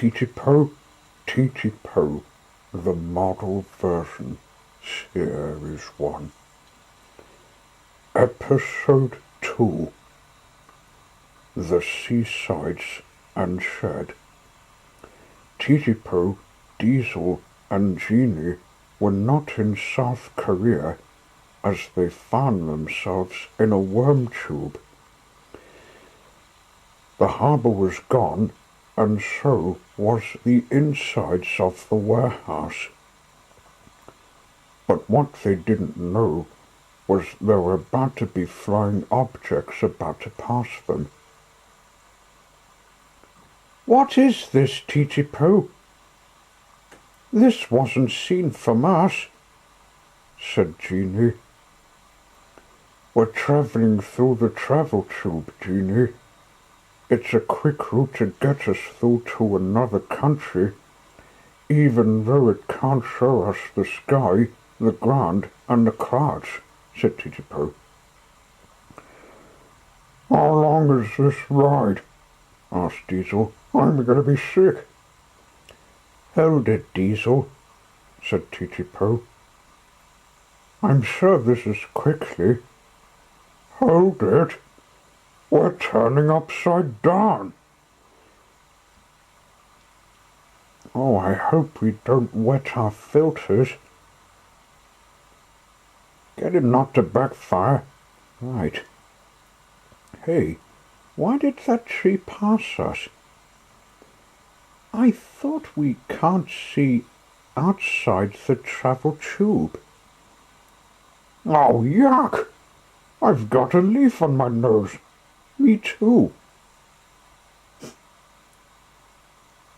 Titipo Titipo The Model version, Series 1. Episode 2. The Seasides and Shed. Titipo, Diesel and Genie were not in South Korea as they found themselves in a worm tube. The harbour was gone, and so was the insides of the warehouse. But what they didn't know was there were about to be flying objects about to pass them. "What is this, Titipo? This wasn't seen from us," said Genie. "We're travelling through the travel tube, Genie. It's a quick route to get us through to another country, even though it can't show us the sky, the ground, and the clouds," said Titipo. "How long is this ride?" asked Diesel. "I'm going to be sick." "Hold it, Diesel," said Titipo. "I'm sure this is quickly." "Hold it! We're turning upside down." "Oh, I hope we don't wet our filters." "Get it not to backfire." "Right. Hey, why did that tree pass us? I thought we can't see outside the travel tube." "Oh, yuck! I've got a leaf on my nose." "Me too."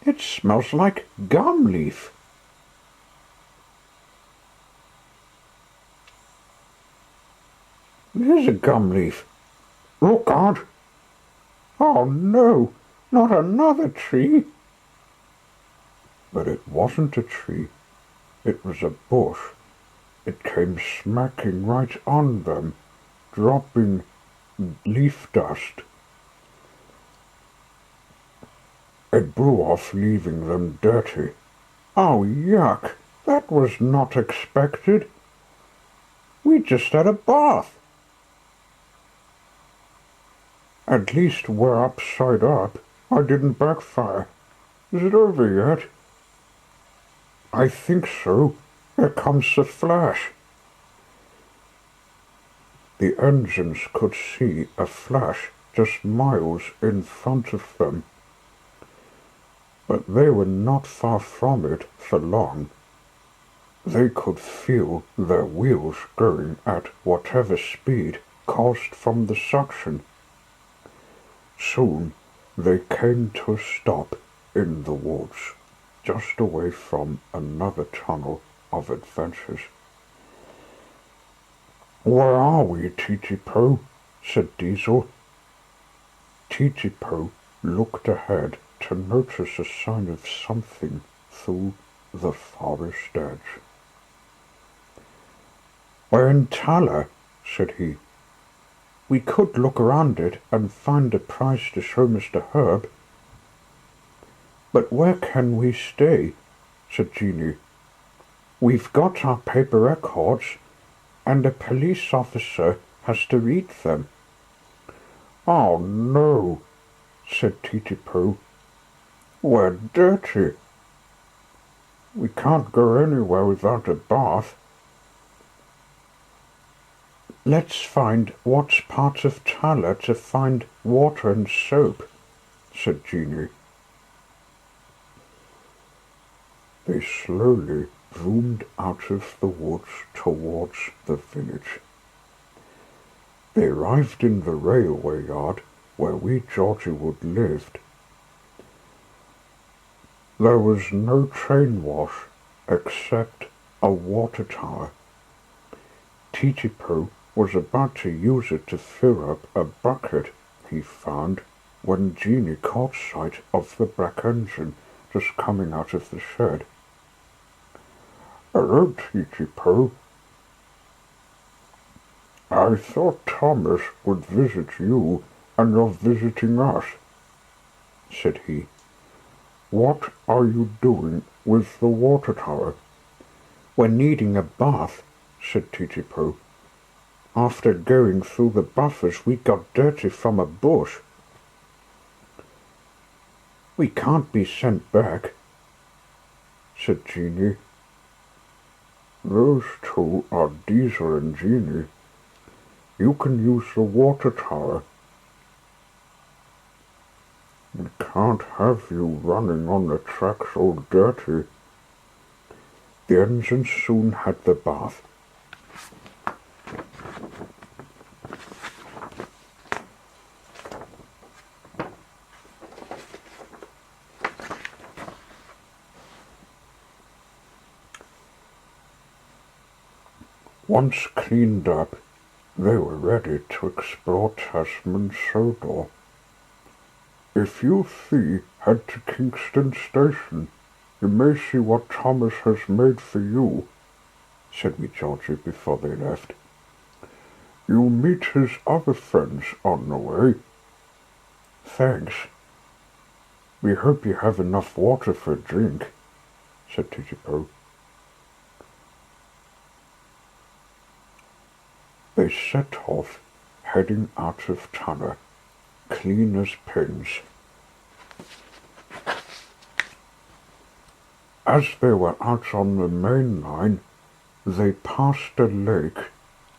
"It smells like gum leaf." "There's a gum leaf. Look out!" "Oh no, not another tree." But it wasn't a tree. It was a bush. It came smacking right on them, dropping leaf dust. It blew off, leaving them dirty. "Oh, yuck! That was not expected. We just had a bath." "At least we're upside up. I didn't backfire. Is it over yet?" "I think so. Here comes the flash." The engines could see a flash just miles in front of them. But they were not far from it for long. They could feel their wheels going at whatever speed caused from the suction. Soon they came to a stop in the woods, just away from another tunnel of adventures. "Where are we, Titipo?" said Diesel. Titipo looked ahead to notice a sign of something through the forest edge. "We're in Tala," said he. "We could look around it and find a prize to show Mr. Herb." "But where can we stay?" said Genie. "We've got our paper records, and a police officer has to read them." "Oh no," said Titipo. "We're dirty. We can't go anywhere without a bath." "Let's find what's part of Tala to find water and soap," said Genie. They slowly zoomed out of the woods towards the village. They arrived in the railway yard where wee Georgie Wood lived. There was no train wash except a water tower. Titipo was about to use it to fill up a bucket he found when Genie caught sight of the black engine just coming out of the shed. "Hello, Titipo. I thought Thomas would visit you, and you're visiting us," said he. What are you doing with the water tower? We're needing a bath, said Titipo. After going through the buffers, we got dirty from a bush. We can't be sent back, said Jeanie. Those two are Diesel and Jeanie. You can use the water tower. We can't have you running on the tracks all dirty. The engines soon had the bath. Once cleaned up, they were ready to explore Tasman Sodor. If you three head to Kingston Station, you may see what Thomas has made for you, said wee Georgie before they left. You'll meet his other friends on the way. Thanks. We hope you have enough water for a drink, said Titipo. They set off, heading out of Tanner, clean as pins. As they were out on the main line, they passed a lake,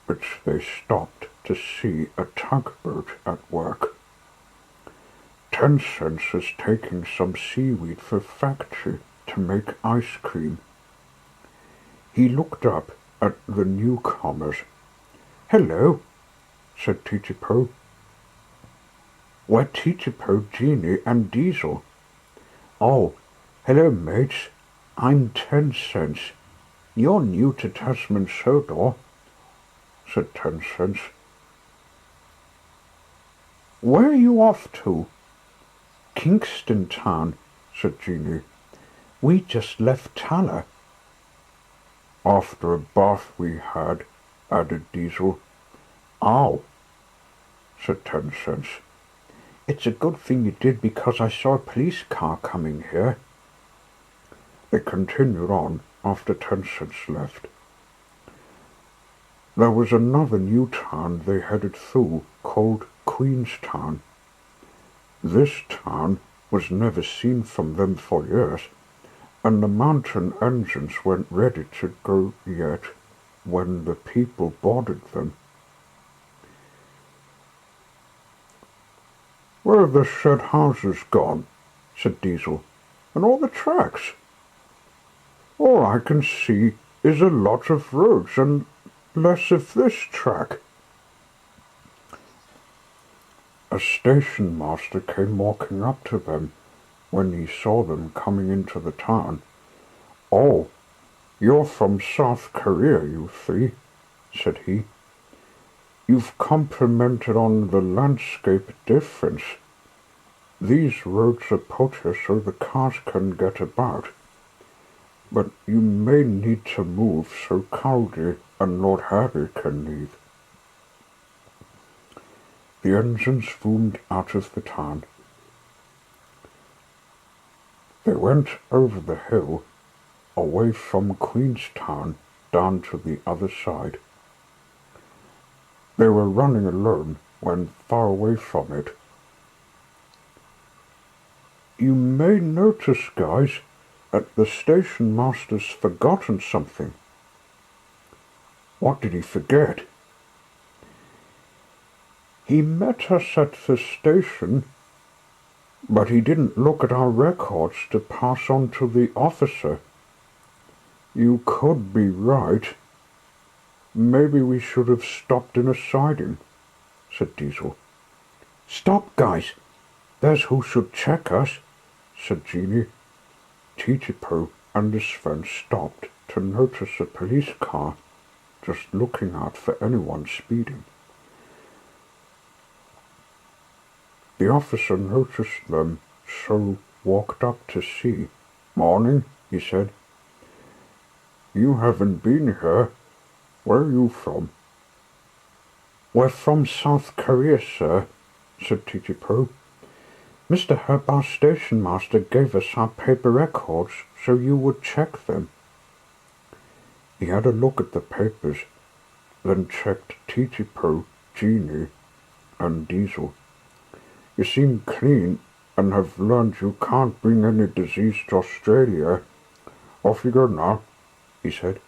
which they stopped to see a tugboat at work. 10 cents was taking some seaweed for factory to make ice cream. He looked up at the newcomers. Hello, said Titipo. We're Titipo, Jeanie, and Diesel. Oh, hello, mates. I'm 10 cents. You're new to Tasman Sodor, said 10 cents. Where are you off to? Kingston Town, said Jeanie. We just left Tanner. After a bath we had, added Diesel. Oh, said 10 cents. It's a good thing you did, because I saw a police car coming here. They continued on after 10 cents left. There was another new town they headed through called Queenstown. This town was never seen from them for years, and the mountain engines weren't ready to go yet when the people boarded them. Where have the shed houses gone? Said Diesel. And all the tracks? All I can see is a lot of roads and less of this track. A station master came walking up to them when he saw them coming into the town. Oh, you're from South Korea, you three, said he. You've complimented on the landscape difference. These roads are put here so the cars can get about. But you may need to move so Caldy and Lord Harry can leave. The engines boomed out of the town. They went over the hill, away from Queenstown, down to the other side. They were running alone when far away from it. You may notice, guys, that the station master's forgotten something. What did he forget? He met us at the station, but he didn't look at our records to pass on to the officer. You could be right. Maybe we should have stopped in a siding, said Diesel. Stop, guys. There's who should check us, said Jeanie. Titipo and his friend stopped to notice a police car, just looking out for anyone speeding. The officer noticed them, so walked up to see. Morning, he said. You haven't been here. Where are you from? We're from South Korea, sir, said Titipo. Mr. Herb, our station master, gave us our paper records so you would check them. He had a look at the papers, then checked Titipo, Genie, and Diesel. You seem clean and have learned you can't bring any disease to Australia. Off you go now, he said.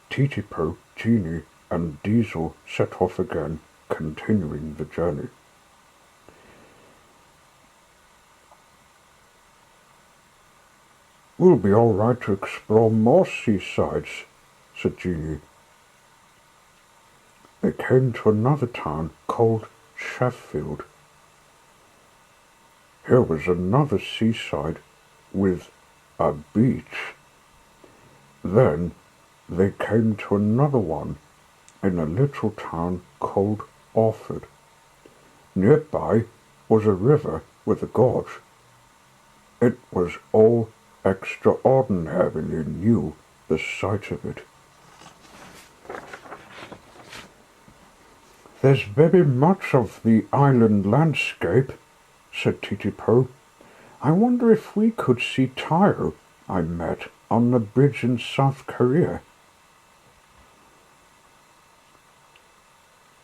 Titipo, Genie, and Diesel set off again, continuing the journey. We'll be all right to explore more seasides, said Genie. They came to another town called Sheffield. Here was another seaside with a beach. Then they came to another one in a little town called Orford. Nearby was a river with a gorge. It was all extraordinarily new, the sight of it. There's very much of the island landscape, said Titipo. I wonder if we could see Taro I met on the bridge in South Korea.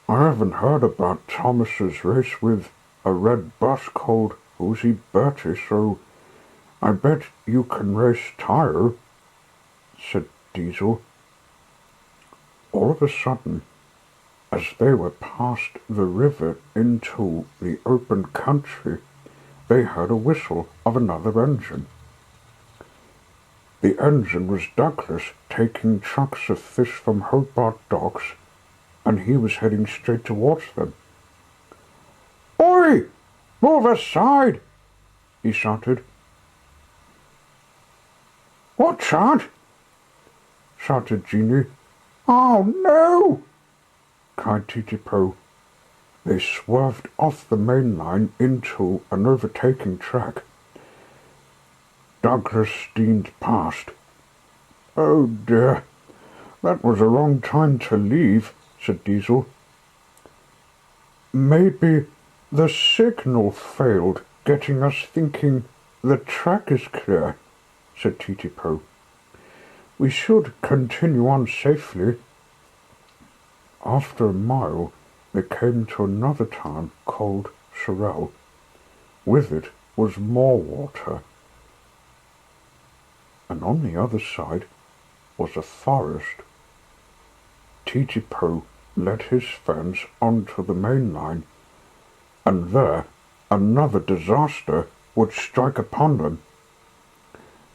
I haven't heard about Thomas's race with a red bus called Who's-He Bertie, so I bet you can race Taro, said Diesel. All of a sudden, as they were past the river into the open country, they heard a whistle of another engine. The engine was Douglas taking trucks of fish from Hobart docks, and he was heading straight towards them. "Oi! Move aside!" he shouted. "Watch out!" shouted Genie. "Oh no!" cried Titipo. They swerved off the main line into an overtaking track. Douglas steamed past. "Oh dear, that was a wrong time to leave," said Diesel. "Maybe the signal failed, getting us thinking the track is clear," said Titipo. "We should continue on safely." After a mile, they came to another town called Sorel. With it was more water, and on the other side was a forest. Titipo led his friends onto the main line, and there another disaster would strike upon them.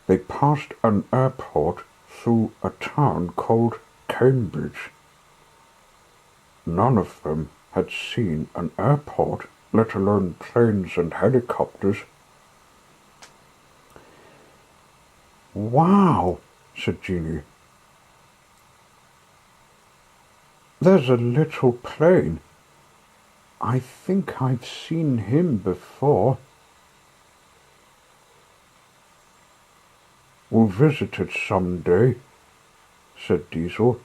They passed an airport through a town called Cambridge. None of them had seen an airport, let alone planes and helicopters. "Wow," said Genie. "There's a little plane. I think I've seen him before." "We'll visit it some day," said Diesel.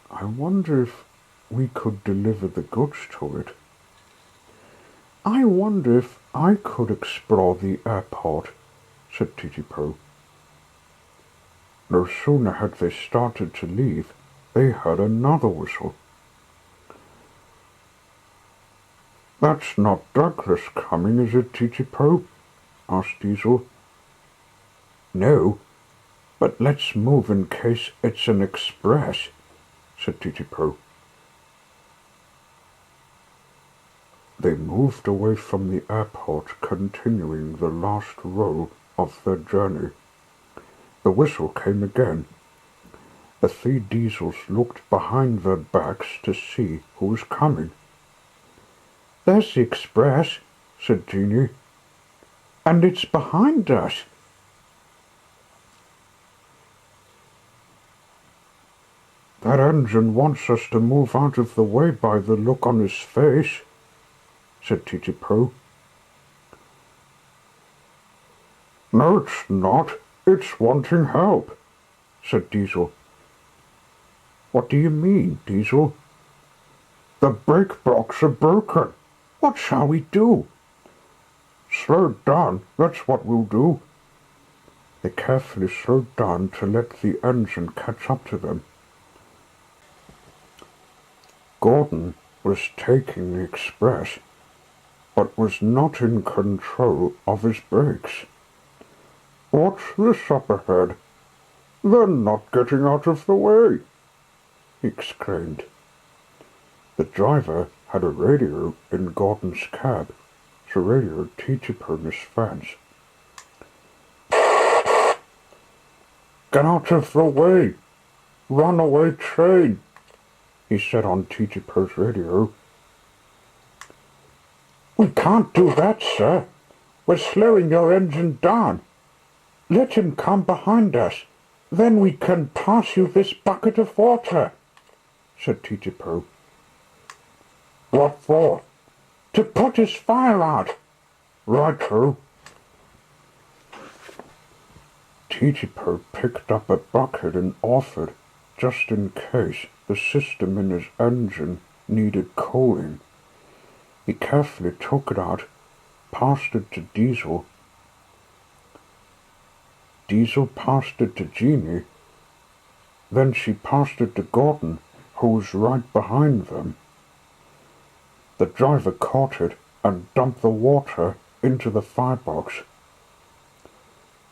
"I wonder if we could deliver the goods to it." "I wonder if I could explore the airport," said Titipo. No sooner had they started to leave, they heard another whistle. "That's not Douglas coming, is it, Titipo?" asked Diesel. "No, but let's move in case it's an express," said Titipo. They moved away from the airport, continuing the last row of their journey. The whistle came again. The three Diesels looked behind their backs to see who was coming. "There's the express," said Genie, "and it's behind us." "That engine wants us to move out of the way by the look on his face," said Titipo. "No, it's not. It's wanting help," said Diesel. "What do you mean, Diesel?" "The brake blocks are broken," What shall we do? Slow down, that's what we'll do. They carefully slowed down to let the engine catch up to them. Gordon was taking the express, but was not in control of his brakes. What's this up ahead? They're not getting out of the way, he exclaimed. The driver had a radio in Gordon's cab, so radioed Titipo and his friends. Get out of the way! Runaway train! He said on Titipo's radio. We can't do that, sir. We're slowing your engine down. Let him come behind us. Then we can pass you this bucket of water, said Titipo. What for? To put his fire out. Right-o. Titipo picked up a bucket and offered, just in case the system in his engine needed cooling. He carefully took it out, passed it to Diesel. Diesel passed it to Jeannie. Then she passed it to Gordon, who was right behind them. The driver caught it and dumped the water into the firebox.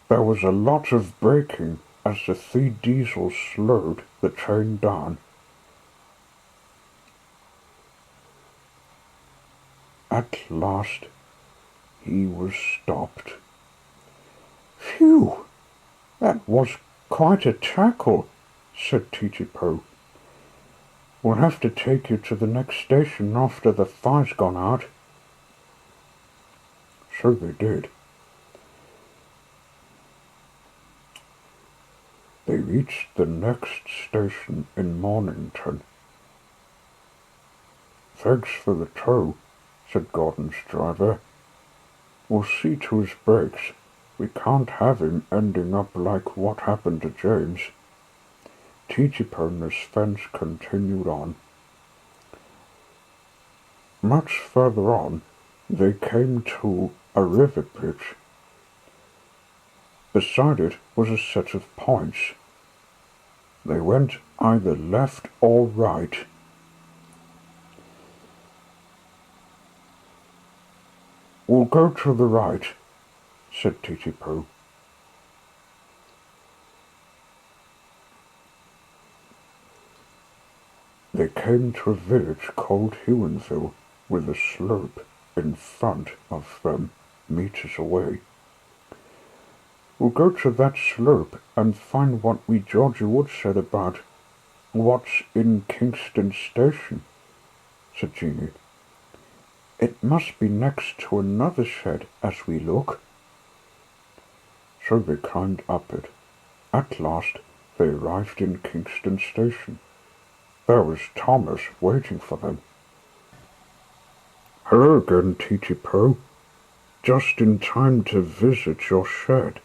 There was a lot of braking as the 3 diesels slowed the train down. At last he was stopped. Phew! That was quite a tackle, said Titipo. We'll have to take you to the next station after the fire's gone out. So they did. They reached the next station in Mornington. Thanks for the tow, said Gordon's driver. We'll see to his brakes. We can't have him ending up like what happened to James. Titipo and his friends continued on. Much further on, they came to a river bridge. Beside it was a set of points. They went either left or right. We'll go to the right, said Titipo. They came to a village called Hewenville, with a slope in front of them, meters away. We'll go to that slope and find what wee Georgie Wood said about what's in Kingston Station, said Jeannie. It must be next to another shed as we look. So they climbed up it. At last they arrived in Kingston Station. There was Thomas waiting for them. Hello again, Titipo. Just in time to visit your shed,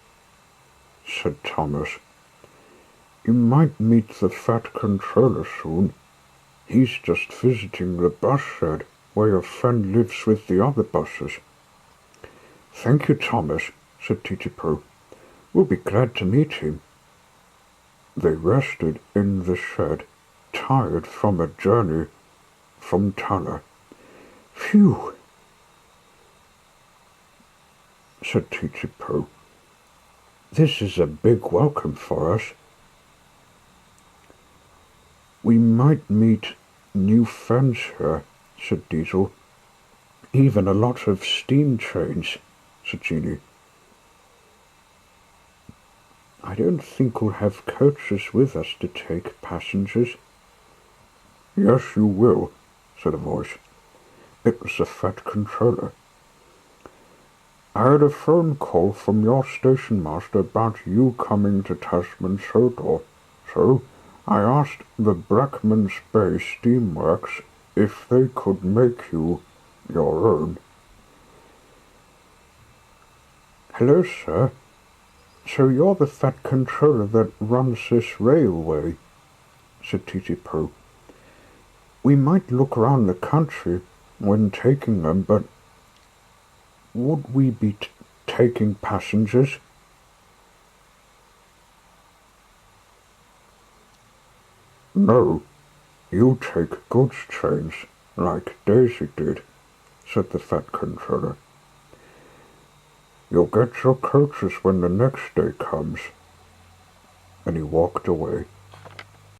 said Thomas. You might meet the fat controller soon. He's just visiting the bus shed where your friend lives with the other buses. Thank you, Thomas, said Titipo. We'll be glad to meet him. They rested in the shed, tired from a journey from Tala. Phew, said Titipo. This is a big welcome for us. We might meet new friends here, said Diesel. Even a lot of steam trains, said Jeannie. I don't think we'll have coaches with us to take passengers. Yes, you will, said a voice. It was the fat controller. I had a phone call from your station master about you coming to Tasman Sodor, so I asked the Brackman's Bay Steamworks if they could make you your own. Hello, sir. So you're the fat controller that runs this railway, said Titipo. We might look round the country, when taking them, but would we be taking passengers? No, you take goods trains, like Daisy did, said the fat controller. You'll get your coaches when the next day comes. And he walked away.